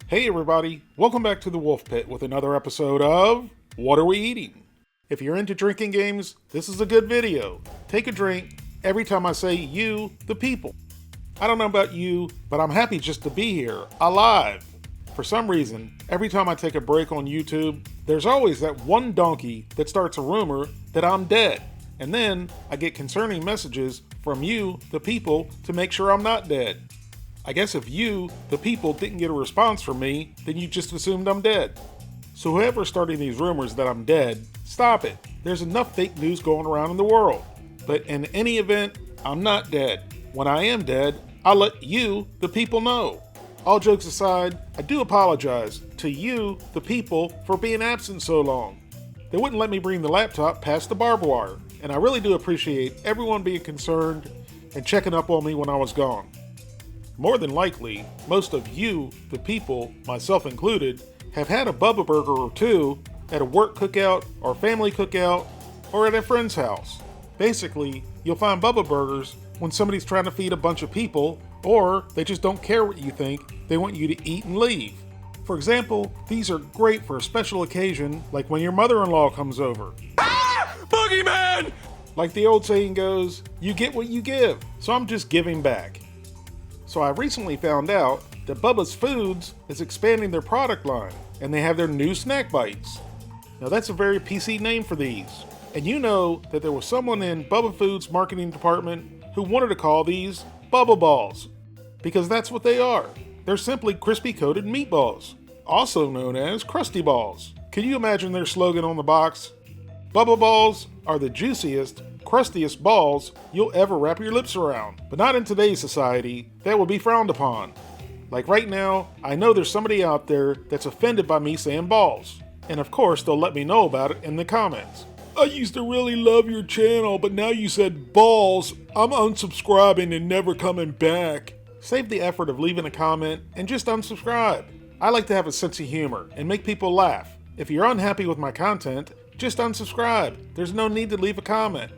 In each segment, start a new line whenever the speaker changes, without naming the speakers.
Hey everybody, welcome back to the Wolf Pit with another episode of What Are We Eating? If you're into drinking games, this is a good video. Take a drink every time I say you, the people. I don't know about you, but I'm happy just to be here, alive. For some reason, every time I take a break on YouTube, there's always that one donkey that starts a rumor that I'm dead. And then I get concerning messages from you, the people, to make sure I'm not dead. I guess if you, the people, didn't get a response from me, then you just assumed I'm dead. So whoever's starting these rumors that I'm dead, stop it. There's enough fake news going around in the world. But in any event, I'm not dead. When I am dead, I'll let you, the people, know. All jokes aside, I do apologize to you, the people, for being absent so long. They wouldn't let me bring the laptop past the barbed wire, and I really do appreciate everyone being concerned and checking up on me when I was gone. More than likely, most of you, the people, myself included, have had a Bubba burger or two at a work cookout or family cookout or at a friend's house. Basically, you'll find Bubba burgers when somebody's trying to feed a bunch of people or they just don't care what you think, they want you to eat and leave. For example, these are great for a special occasion like when your mother-in-law comes over.
Ah! Boogeyman!
Like the old saying goes, you get what you give, so I'm just giving back. So I recently found out that Bubba's Foods is expanding their product line, and they have their new snack bites. Now that's a very PC name for these. And you know that there was someone in Bubba Foods' marketing department who wanted to call these Bubba Balls, because that's what they are. They're simply crispy coated meatballs, also known as Krusty Balls. Can you imagine their slogan on the box? Bubba Balls are the juiciest, crustiest balls you'll ever wrap your lips around. But not in today's society, that would be frowned upon. Like right now, I know there's somebody out there that's offended by me saying balls. And of course, they'll let me know about it in the comments. I used to really love your channel, but now you said balls, I'm unsubscribing and never coming back. Save the effort of leaving a comment and just unsubscribe. I like to have a sense of humor and make people laugh. If you're unhappy with my content, just unsubscribe. There's no need to leave a comment.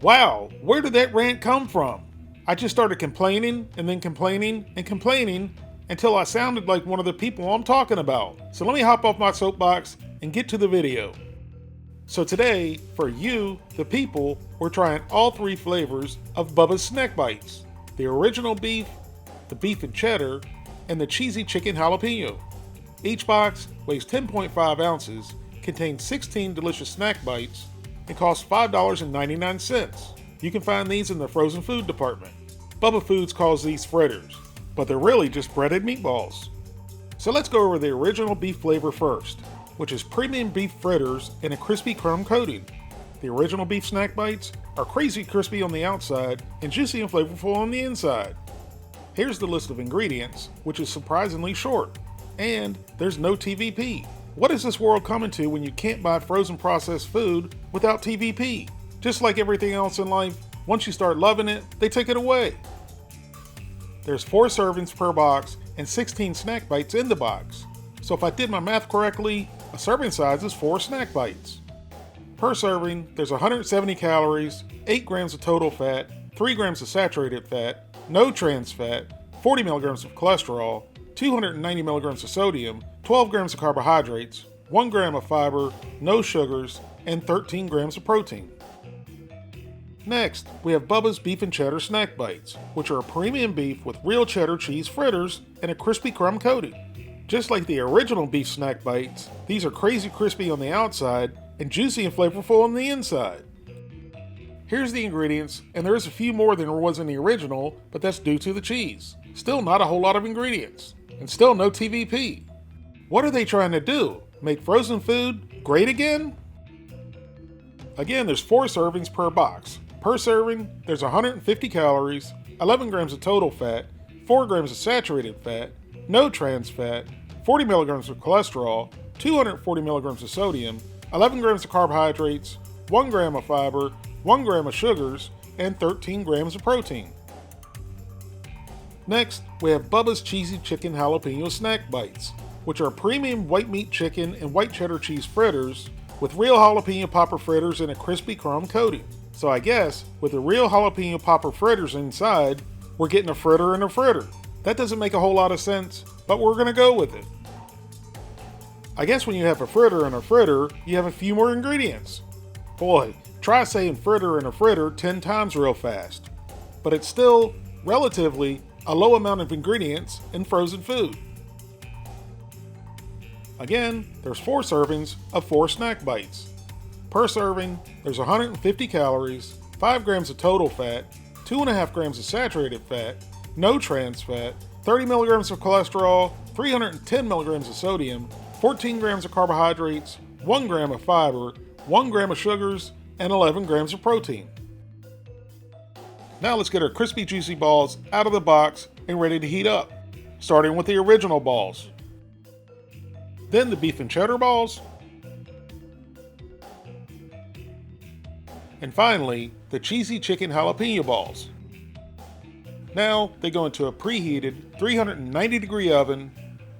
Wow, where did that rant come from? I just started complaining and then complaining and complaining until I sounded like one of the people I'm talking about. So let me hop off my soapbox and get to the video. So today, for you, the people, we're trying all three flavors of Bubba's Snack Bites. The original beef, the beef and cheddar, and the cheesy chicken jalapeno. Each box weighs 10.5 ounces, contains 16 delicious snack bites, and costs $5.99. You can find these in the frozen food department. Bubba Foods calls these fritters, but they're really just breaded meatballs. So let's go over the original beef flavor first, which is premium beef fritters in a crispy crumb coating. The original beef snack bites are crazy crispy on the outside and juicy and flavorful on the inside. Here's the list of ingredients, which is surprisingly short. And there's no TVP. What is this world coming to when you can't buy frozen processed food without TVP? Just like everything else in life, once you start loving it, they take it away. There's 4 servings per box and 16 snack bites in the box. So if I did my math correctly, a serving size is 4 snack bites. Per serving, there's 170 calories, 8 grams of total fat, 3 grams of saturated fat, no trans fat, 40 milligrams of cholesterol, 290 milligrams of sodium, 12 grams of carbohydrates, 1 gram of fiber, no sugars, and 13 grams of protein. Next, we have Bubba's Beef and Cheddar Snack Bites, which are premium beef with real cheddar cheese fritters and a crispy crumb coating. Just like the original beef snack bites, these are crazy crispy on the outside and juicy and flavorful on the inside. Here's the ingredients, and there is a few more than there was in the original, but that's due to the cheese. Still not a whole lot of ingredients, and still no TVP. What are they trying to do? Make frozen food great again? Again, there's 4 servings per box. Per serving, there's 150 calories, 11 grams of total fat, 4 grams of saturated fat, no trans fat, 40 milligrams of cholesterol, 240 milligrams of sodium, 11 grams of carbohydrates, 1 gram of fiber, 1 gram of sugars, and 13 grams of protein. Next, we have Bubba's Cheesy Chicken Jalapeno Snack Bites, which are premium white meat chicken and white cheddar cheese fritters with real jalapeno popper fritters and a crispy crumb coating. So I guess, with the real jalapeno popper fritters inside, we're getting a fritter and a fritter. That doesn't make a whole lot of sense, but we're gonna go with it. I guess when you have a fritter in a fritter, you have a few more ingredients. Boy, try saying fritter in a fritter 10 times real fast. But it's still, relatively, a low amount of ingredients in frozen food. Again, there's 4 servings of 4 snack bites. Per serving, there's 150 calories, 5 grams of total fat, 2.5 grams of saturated fat, no trans fat, 30 milligrams of cholesterol, 310 milligrams of sodium, 14 grams of carbohydrates, 1 gram of fiber, 1 gram of sugars, and 11 grams of protein. Now let's get our crispy juicy balls out of the box and ready to heat up, starting with the original balls. Then the beef and cheddar balls. And finally, the cheesy chicken jalapeno balls. Now they go into a preheated 390 degree oven.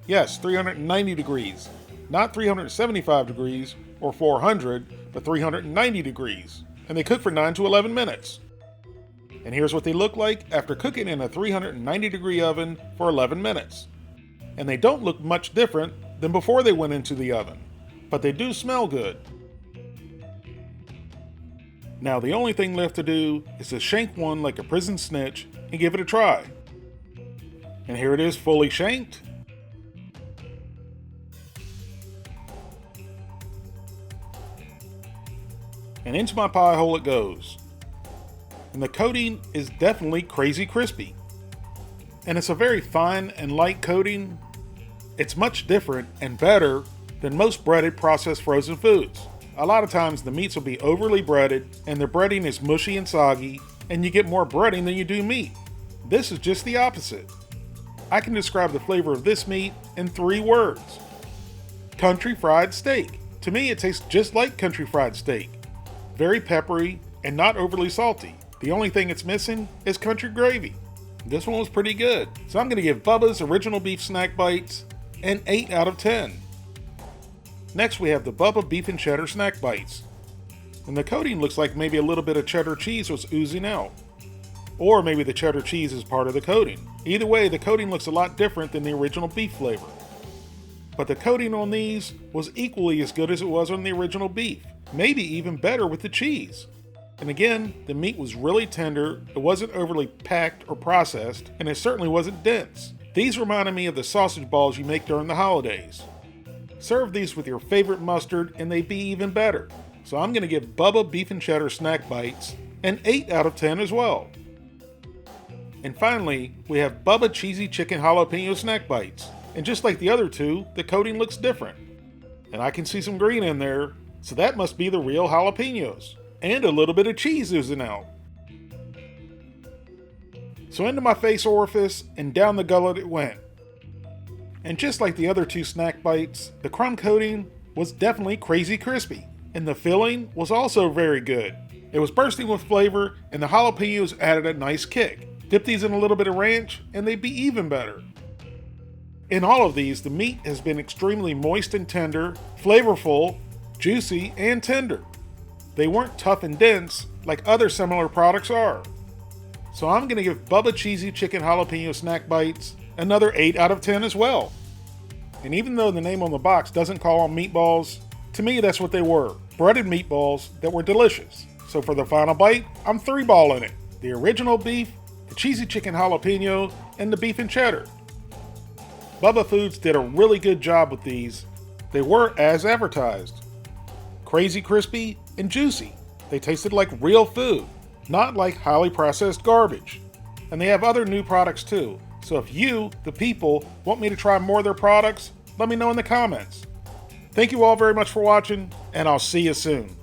Yes, 390 degrees. Not 375 degrees or 400, but 390 degrees. And they cook for 9 to 11 minutes. And here's what they look like after cooking in a 390 degree oven for 11 minutes. And they don't look much different than before they went into the oven, but they do smell good. Now the only thing left to do is to shank one like a prison snitch and give it a try. And here it is fully shanked. And into my pie hole it goes. And the coating is definitely crazy crispy. And it's a very fine and light coating. It's much different and better than most breaded processed frozen foods. A lot of times the meats will be overly breaded and the breading is mushy and soggy and you get more breading than you do meat. This is just the opposite. I can describe the flavor of this meat in 3 words. Country fried steak. To me it tastes just like country fried steak. Very peppery and not overly salty. The only thing it's missing is country gravy. This one was pretty good, so I'm going to give Bubba's Original Beef Snack Bites an 8 out of 10. Next we have the Bubba Beef and Cheddar Snack Bites. And the coating looks like maybe a little bit of cheddar cheese was oozing out. Or maybe the cheddar cheese is part of the coating. Either way, the coating looks a lot different than the original beef flavor. But the coating on these was equally as good as it was on the original beef. Maybe even better with the cheese. And again, the meat was really tender, it wasn't overly packed or processed, and it certainly wasn't dense. These reminded me of the sausage balls you make during the holidays. Serve these with your favorite mustard and they'd be even better. So I'm going to give Bubba Beef and Cheddar Snack Bites an 8 out of 10 as well. And finally, we have Bubba Cheesy Chicken Jalapeno Snack Bites. And just like the other two, the coating looks different. And I can see some green in there, so that must be the real jalapenos. And a little bit of cheese oozing out. So into my face orifice and down the gullet it went. And just like the other 2 snack bites, the crumb coating was definitely crazy crispy. And the filling was also very good. It was bursting with flavor and the jalapenos added a nice kick. Dip these in a little bit of ranch and they'd be even better. In all of these, the meat has been extremely moist and tender, flavorful, juicy, and tender. They weren't tough and dense like other similar products are. So I'm going to give Bubba Cheesy Chicken Jalapeno Snack Bites another 8 out of 10 as well. And even though the name on the box doesn't call them meatballs, to me that's what they were. Breaded meatballs that were delicious. So for the final bite, I'm 3-balling it. The original beef, the cheesy chicken jalapeno, and the beef and cheddar. Bubba Foods did a really good job with these. They were as advertised. Crazy crispy and juicy. They tasted like real food, not like highly processed garbage. And they have other new products too. So if you, the people, want me to try more of their products, let me know in the comments. Thank you all very much for watching, and I'll see you soon.